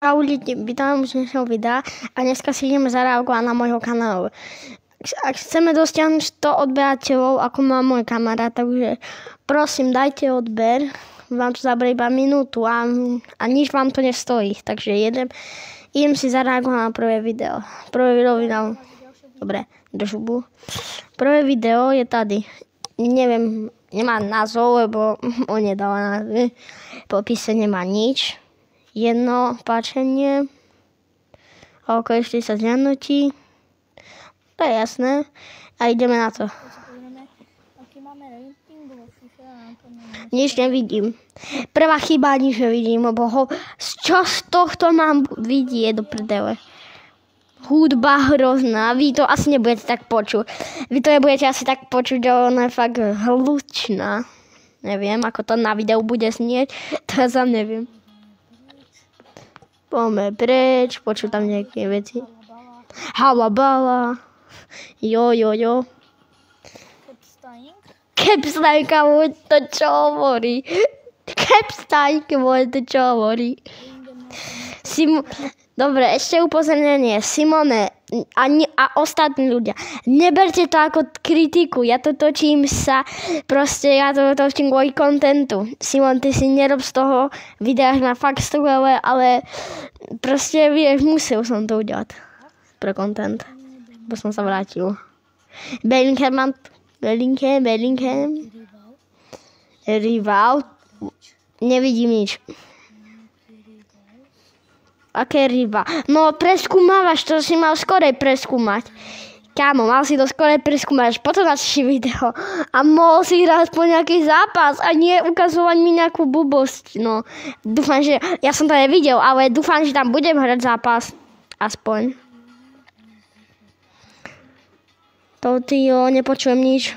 Čau lidi, vítám už dnešného videa a dneska si ideme zareagovať na môjho kanálu. Ak chceme dosiahnuť 100 odberateľov, ako má môj kamarát, takže prosím, dajte odber. Vám to zabere iba minútu a nič vám to nestojí. Takže idem si zareagovať na prvé video. Dobre, držbu. Prvé video je tady. Neviem, nemá názov, lebo on nedáva názvy. V popise nemá nič. Jedno páčenie. A okolo 40 zhrnutí. To je jasné. A ideme na to. Nič nevidím. Prvá chyba, nič nevidím, lebo čo z tohto mám vidieť do prdele. Hudba hrozná. Vy to asi nebudete tak počuť. Vy to nebudete asi tak počuť, že ona je fakt hlučná. Neviem, ako to na videu bude znieť. To ja sám neviem. Poďme preč, počuť tam nejaké veci. Halabala. Jo. Capstyle, kamo, to čo hovorí? Capstyle, kamo, to čo hovorí? Dobre, ešte upozornenie. Simone a ostatní ľudia. Neberte to ako kritiku. Ja to točím ja to točím kvôli kontentu. Simon, ty si nerob z toho videa na fakt skvelé, ale proste vieš, musel som to udělat. Pro kontent. Bo som sa vrátil. Bellingham. Rival. Nevidím nič. Aké rival? No preskúmavaš, to si mal skorej preskúmať. Kámo, mal si to skorej preskúmať, potom načiš video. A mohol si hrať aspoň nejaký zápas a nie ukazovať mi nejakú blbosť. No, dúfam, že ja som to nevidel, ale dúfam, že tam budem hrať zápas. Aspoň. To nepočujem nič.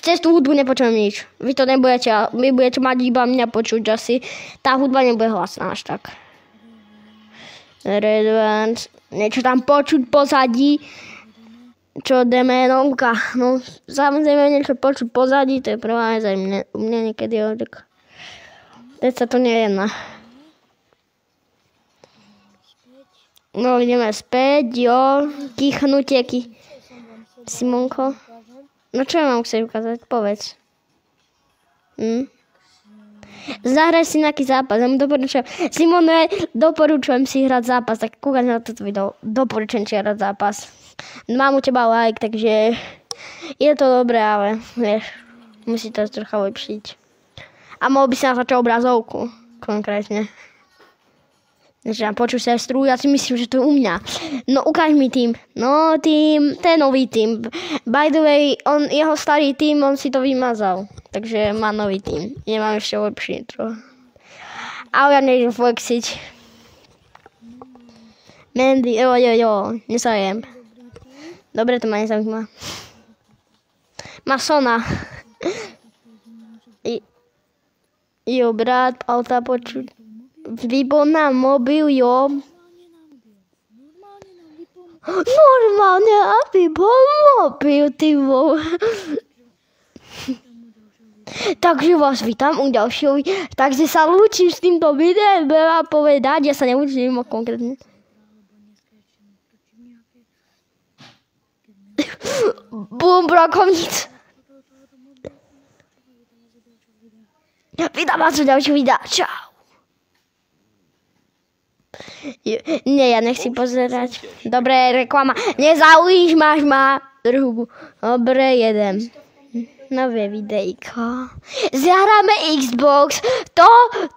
Cez tú hudbu nepočujem nič. Vy to nebudete, vy budete mať iba mňa počuť asi. Tá hudba nebude hlasná až tak. Redvance. Niečo tam počuť pozadí. Čo deménovka. No, samozrejme niečo počuť pozadí, to je prvá vec aj mne niekedy tak. Teď sa to nejedná. No, ideme späť, jo. Kýchnutie, Simonko. No čo ja mám chcieť ukázať? Povedz. Zahraj si nejaký zápas. Ja mu doporučujem. Simone, doporučujem si hrať zápas. Tak kúkať na toto video. Doporučujem si hrať zápas. Mám u teba like, takže je to dobré, ale vieš, musí to trocha lepšiť. A mohol by si natáčať obrazovku. Konkrétne. Takže tam počuť sestru, ja si myslím, že to je u mňa. No ukáž mi tým. No tým, ten nový tým. By the way, jeho starý tým, on si to vymazal. Takže má nový tým. Nemám ešte lepší trochu. Ale ja nejdem flexiť. Mandy, jo, nesajem. Dobre, to ma nezaujíma. Masona. Jo, brat, auta počuť. Vypol na mobil, jo. Normálne, a vypol mobil, ty vole. Takže vás vítam u ďalšieho. Takže sa lúčim s týmto videem, veľa povedať. Ja sa neučím konkrétne. Bum, brokovnic. Vítam vás u ďalšieho videa. Čau. Nie, ja nechci pozerať. Dobre, reklama. Nezaujímaš ma. Druhu. Dobre, jedem. Nové videjko. Zahráme Xbox.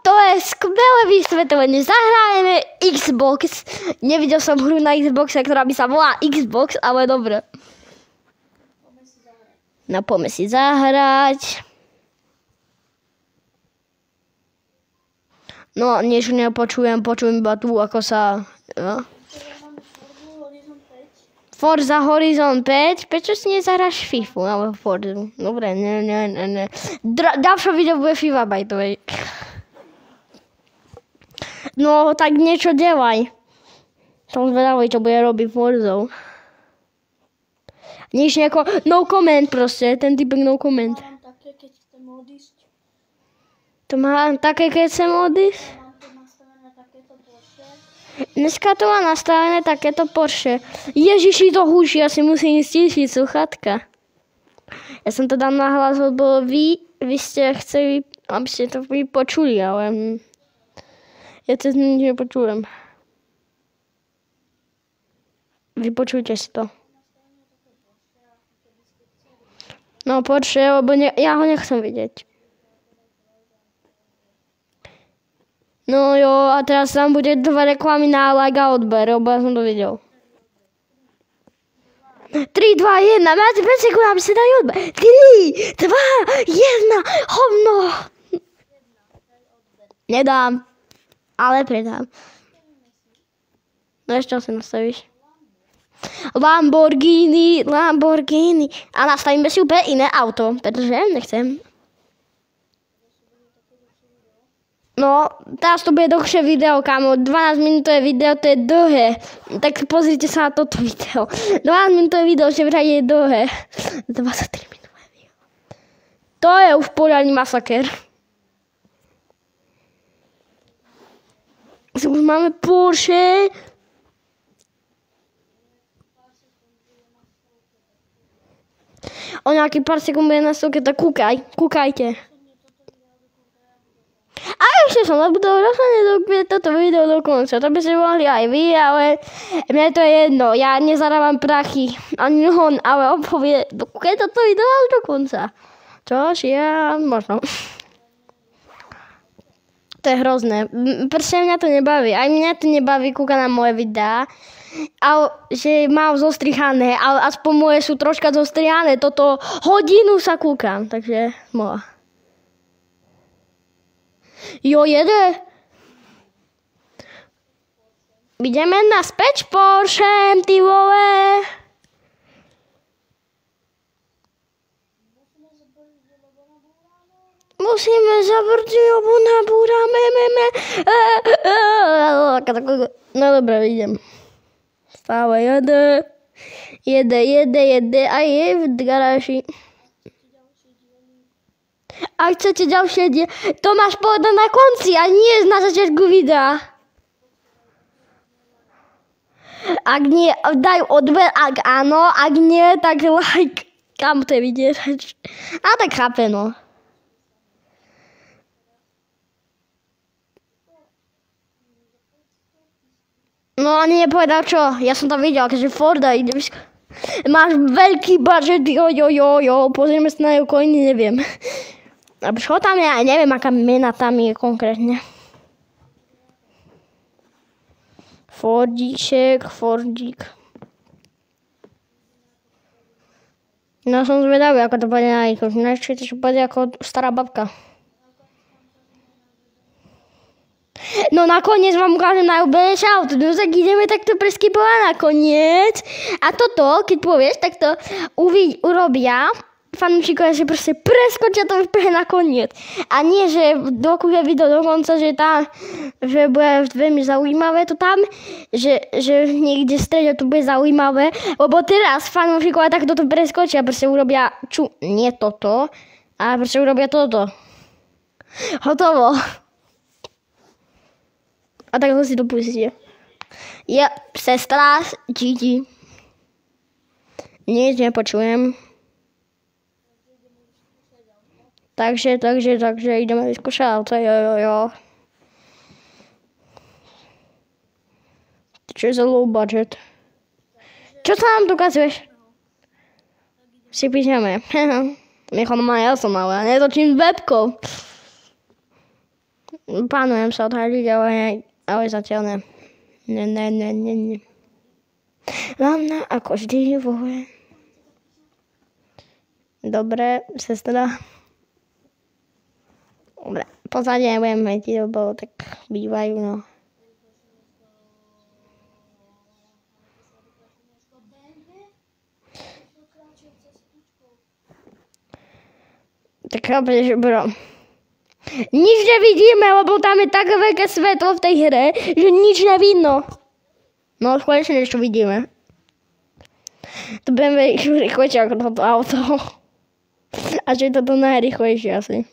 To je skvelé vysvetlenie. Zahrajeme Xbox. Nevidel som hru na Xboxe, ktorá by sa volá Xbox, ale dobre. No, poďme si zahrať. No, niečo nepočujem, počujem iba tu, ako sa... No. Forza Horizon 5? Prečo si nezahráš FIFU, alebo Forzu? Dobre, ne. Ďalšie video bude FIFA, by the way. No, tak niečo delaj. Som zvedavý, čo bude robiť Forzou. Nič nejako... No comment proste, ten typek no comment. To má také, keď chcem odísť? Dneska to má nastavené takéto Porsche. Ježiši, to húši, ja si musím stíšiť sluchatka. Ja som to dal na hlas, lebo vy ste chceli, aby ste to počuli, ale ja to nič nepočujem. Vypočujte si to. No Porsche, lebo ja ho nechcem vidieť. No jo, a teraz tam bude 2 reklamy na like a odber, lebo ja som to videl. 3, 2, 1, máte 5 sekúnd, aby ste dali odber. 3, 2, 1, hovno. Nedám, ale predám. No ešte sa nastavíš. Lamborghini. A nastavíme si úplne iné auto, pretože nechcem. No, teraz to bude dlhšie video, kámo. 12 minútové video, to je dlhé. Tak pozrite sa na toto video. 12 minútové video, že vraj je dlhé. 23 minútové video. To je už poriadny masaker. Už máme Porsche. O nejaký pár sekúnd bude na stovke, tak kúkajte. A ešte som zabudol rozhodne toto video dokonca. To by ste mohli aj vy, ale mne to je jedno. Ja nezarávam prachy. Ani on, ale obhovie. Keď toto video až do konca. Čož ja možno. To je hrozné. Proste mňa to nebaví. Aj mňa to nebaví kúkať na moje videá. Ale že mám zostrihané. Ale aspoň moje sú troška zostrihané. Toto hodinu sa kúkam. Takže moja. Jo, jede. Ideme naspäť Porsche, ty vole. Musíme zavrtiť, lebo nabúrame. No dobre, idem. Stále jede. Jede a je v garáži. A chcete ďalšie to máš povedať na konci a nie na začiatku videa. Ak nie, daj odber, ak áno, ak nie, tak like. Kam to je vidieť? A tak chápe, no. No a nie povedal čo, ja som to videl, keďže Forda ide. Máš veľký budget, jo, pozrieme sa na jeho coiny, neviem. A čo tam je, ja neviem, aká mena tam je konkrétne. Fordík. No som zvedavý, ako to bude na ikoch. Nečo to bude ako stará babka. No nakoniec vám ukážem najúbenejšie auto. No tak ideme takto preskipovať nakoniec. A toto, keď povieš, tak to urobia fanúšikovia, že proste preskočia to úplne nakoniec. A nie, že dokúpia video dokonca, že bude veľmi zaujímavé to tam, že niekde v strede to bude zaujímavé, lebo teraz fanúšikovia takto to preskočia, proste urobia, nie toto, ale proste urobia toto. Hotovo. A takhle si to pustíte. Sestra, Gigi. Nic nepočujem. Takže ideme vyskúšať auto, jo. Čo je za low budget? Čo sa nám dokazuješ? Si píšeme. Michal má, ja som ale netočím s webkou. Plánujem sa odhľadiť, ale zatiaľ ne. Ne. Hlavná ako vždy vole. Dobre, sestra. Dobre, pozadie nebudem metiť, lebo tak bývajú, no. Tak chápeš, bro. Nič nevidíme, lebo tam je také veľké svetlo v tej hre, že nič nevidno. No, konečne niečo vidíme. To BMW rýchlejšie ako toto auto. A že je toto najrýchlejšie asi.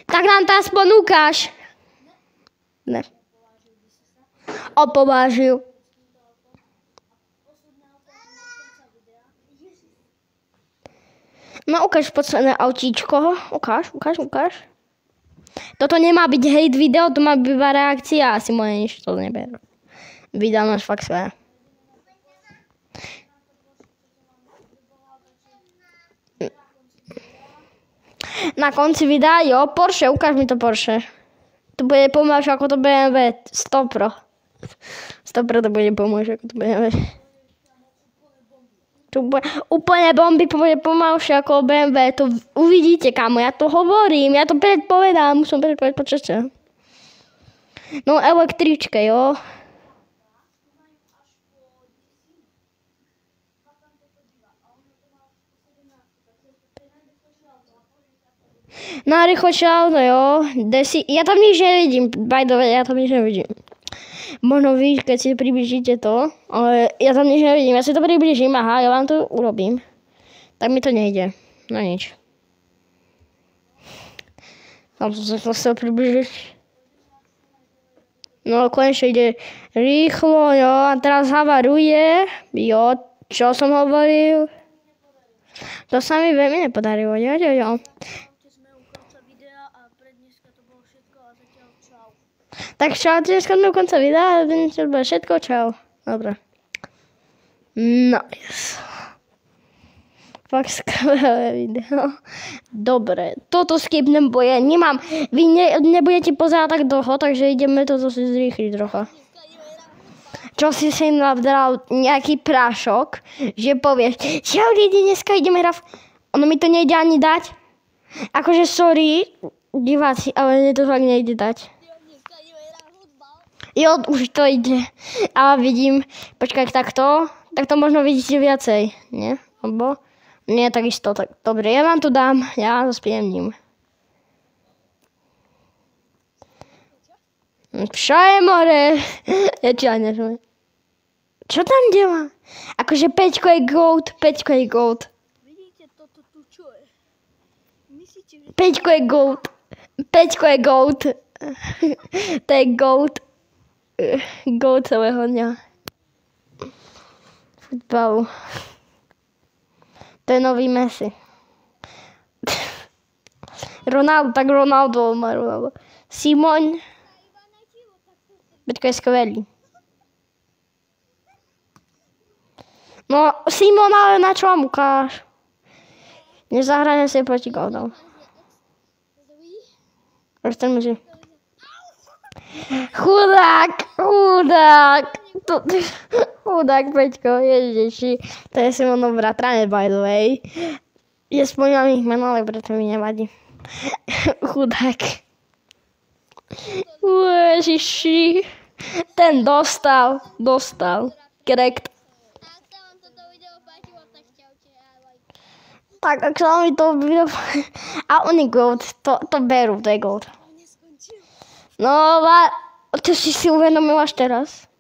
Tak nám to aspoň ukáž. Ne. Opovážil. No ukáž posledné autíčko. Ukáž. Toto nemá byť hate video, to má byť iba reakcia. Asi moje nič to neber. Video máš fakt svoje. Na konci videa, jo, Porsche, ukáž mi to Porsche. To bude pomalšie ako to BMW 100 Pro. 100 Pro to bude pomalšie ako to BMW. To bude úplne bomby, bude pomalšie ako BMW. To uvidíte, kamo, ja to hovorím, ja to predpovedám, musím predpovedať počasie. No električke, jo. Najrychlejšie auto, jo. Ja tam nič nevidím, by the way, ja tam nič nevidím. Možno vy, keď si približíte to, ale ja tam nič nevidím. Ja si to približím, aha, ja vám to urobím. Tak mi to nejde. No nič. Tam som sa chcel približiť. No konečne ide rýchlo, jo. A teraz havaruje. Jo, čo som hovoril? To sa mi veľmi nepodarilo, jo. Tak čau, dneska sme u konca videa, dnes bude všetko, čau. Dobre. Nice. Fakt skvelé video. Dobre, toto skipnem, bo ja nemám, vy nebudete pozerať tak dlho, takže ideme to zase zrýchliť trocha. Čo si nabral nejaký prášok, že povieš, čau lidi, dneska ideme hrať. Ono mi to nejde ani dať. Akože sorry, diváci, ale mne to fakt nejde dať. Jo, už to ide. A vidím, počkaj, takto možno vidíte viacej, nie? Alebo? Nie, takisto, tak dobre, ja vám to dám, ja zaspiením. Čo je more? Čo tam delá? Akože Peťko je goat. Vidíte toto tu, čo je? Myslíte, že... Peťko je goat. To je goat. Goat celého dňa. Futbalu. To je nový Messi. Ronaldo má Ronaldo. Simon. Peťko je skvelý. No, Simon, ale na čo vám ukáž? Nezahrajme si proti Goldom. Chudák, Peťko, ježiši. To je Simonov bratranec, by the way. Je spomínam ich meno, ale preto mi nevadí. Chudák. Ježiši. Ten dostal. Korrekt. Tak, ak sa mi to video... A on je gold, to berú, to je gold. No, to si uvedomil až teraz.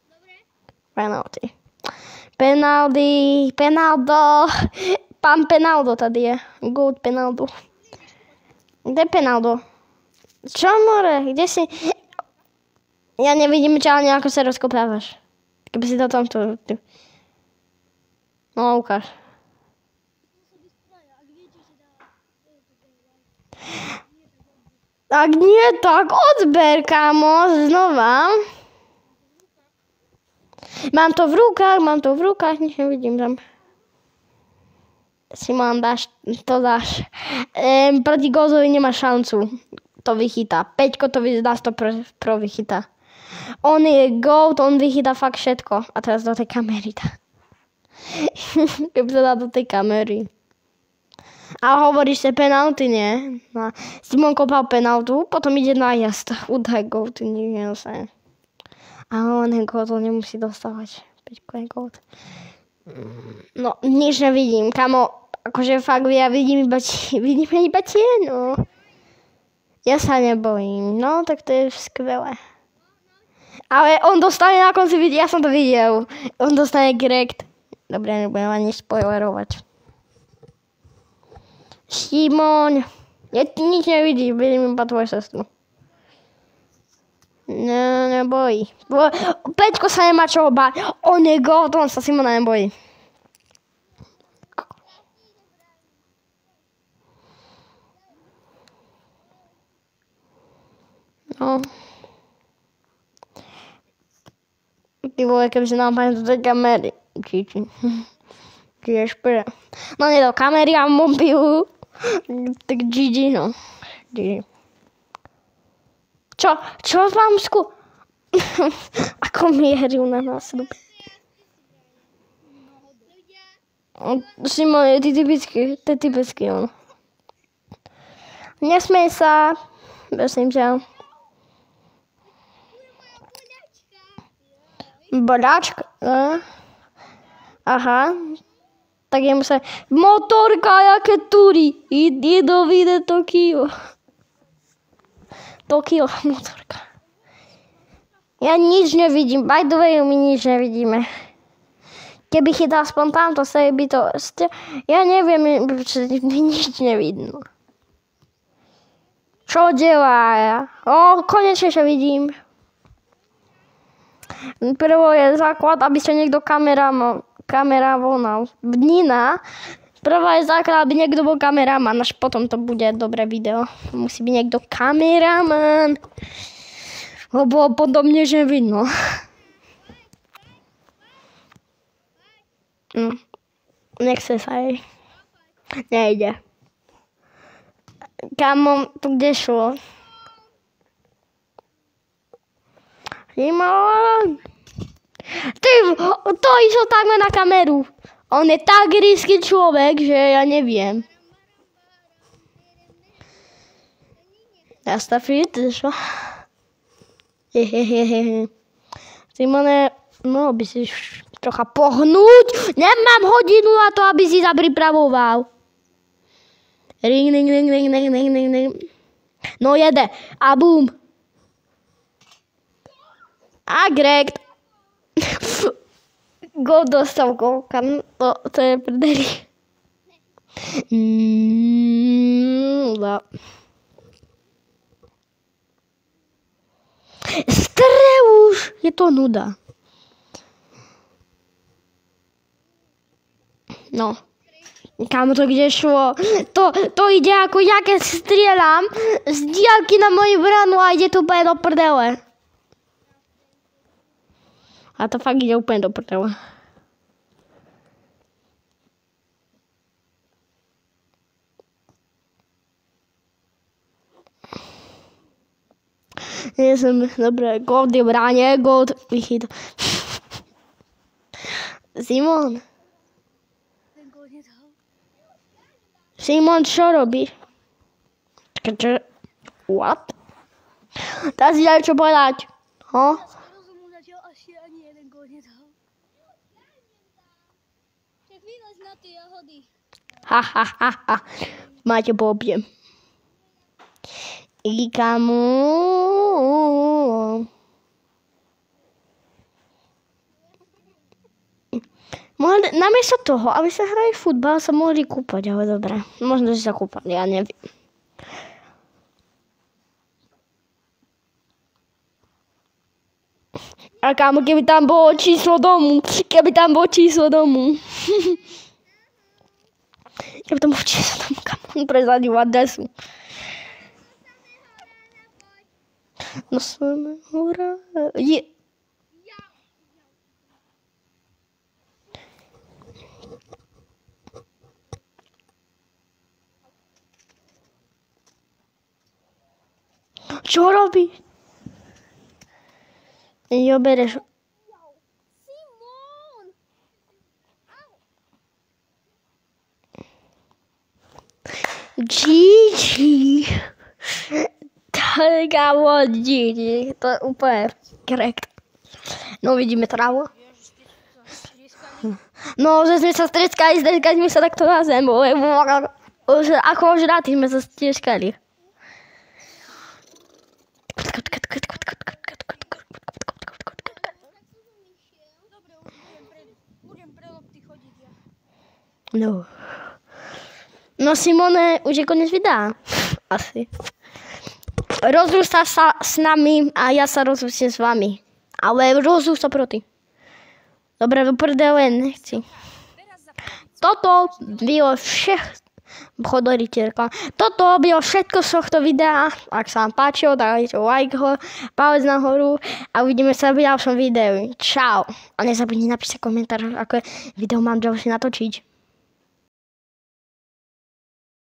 Penalty. Penaldo. Pán Penaldo tady je. Gold Penaldo. Kde je Penaldo? Čo, more? Kde si... Ja nevidím, čo ale nejako sa rozkopávaš. Keby si to tamto... No, ukáž. Ak nie, tak odber, kámo, znova. Mám to v rukách, nič nevidím tam. Simon, dáš. Proti Gozovi nemá šancu. To vychytá. Peťko to dá 100% vychytá. On je goat, on vychytá fakt všetko. A teraz do tej kamery. Keby sa dá do tej kamery. A hovoríš sa penalty, nie? No. Simon kopal penaltu, potom ide na jazd. Udaj goat, nič nedostane. A on je goat, on nemusí dostávať. Peťko je goat. No, nič nevidím, kamo. Akože fakt, ja vidím iba tie, no. Ja sa nebojím, no, tak to je skvelé. Ale on dostane na konci videa, ja som to videl. On dostane korrekt. Dobre, nebudem ani spoilerovať. Šimon. Nič nevidíš, vidím iba tvoju sestru. No, nebojí. Peťko sa nemá čoho báť. On je god, on sa Simona nebojí. No. Ty vole, kebyže nám páne do tej kamery. Čiže špera. No nie do kamery a mobilu. Tak GG, no. GG. Čo vám Ako mierujú na nás. Simon, je ty typický, on. Nesmej sa. Prosím ťa. Boľačka. Aha. Tak jemu sa... Motorka, jaké túry. Idú vidieť Tokio. Tokio, motorka. Ja nič nevidím. By the way, my nič nevidíme. Keby chytal aspoň tamto, sa by to... Ja neviem, nič nevidno. Čo delá? Konečne sa vidím. Prvo je základ, aby sa niekto kamera volal. Dnina. Prvá je základ, aby niekto bol kameraman, až potom to bude dobré video. Musí byť niekto kameraman. Lebo podobne, že vidno. Nechce sa jej. Nejde. Kamo, to kde šlo? Simon! Ty, to išlo takmer na kameru. On je tak risky človek, že ja neviem. Ja sa fit, čo? Simone, mohol by si trocha pohnúť. Nemám hodinu na to, aby si sa pripravoval. Ring, ring, ring, ring, ring, ring, ring, ring. No jede. A bum. A Greg. Gol dostal golka. To je prdeli. Streuš. Je to nuda. No. Kam to kde šlo? To ide ako ja keď strieľam z diaľky na moju branu a ide to úplne do prdele. A to fakt ide úplne do prdele. Nie som, dobre, gold je bráne, gold vychyt. Simon. Simon, čo robíš? What? Teraz si daj čo povedať. Ho? Ha, ha, ha, ha. Máte pobie. I kamu. Namiesto toho, aby sa hrali futbal, sa mohli kúpať, ale dobre. Možno, že sa kúpali, ja neviem. A kámo, keby tam bolo číslo domu. Keby tam bolo číslo domu, kámo, prezadil adresu. No sme, hurá. Čo robí? Jo, bereš. Simon! Gigi. Kámo, Gigi. To je úplne korrekt. No, vidíme trávu. No, že sme sa strieskali sme sa takto na zem. Ako ožratí sme sa strieskali. No. No Simone, už je koniec videa. Asi. Rozrústa sa s nami a ja sa rozrústim s vami. Ale rozrústa proti. Dobre, do prdele, nechci. Toto bylo Toto bylo všetko z tohto videa. Ak sa vám páčilo, dajte like ho, palec nahoru a uvidíme sa v ďalšom videu. Čau. A nezabudni napísať komentár, aké video mám ďalšie natočiť.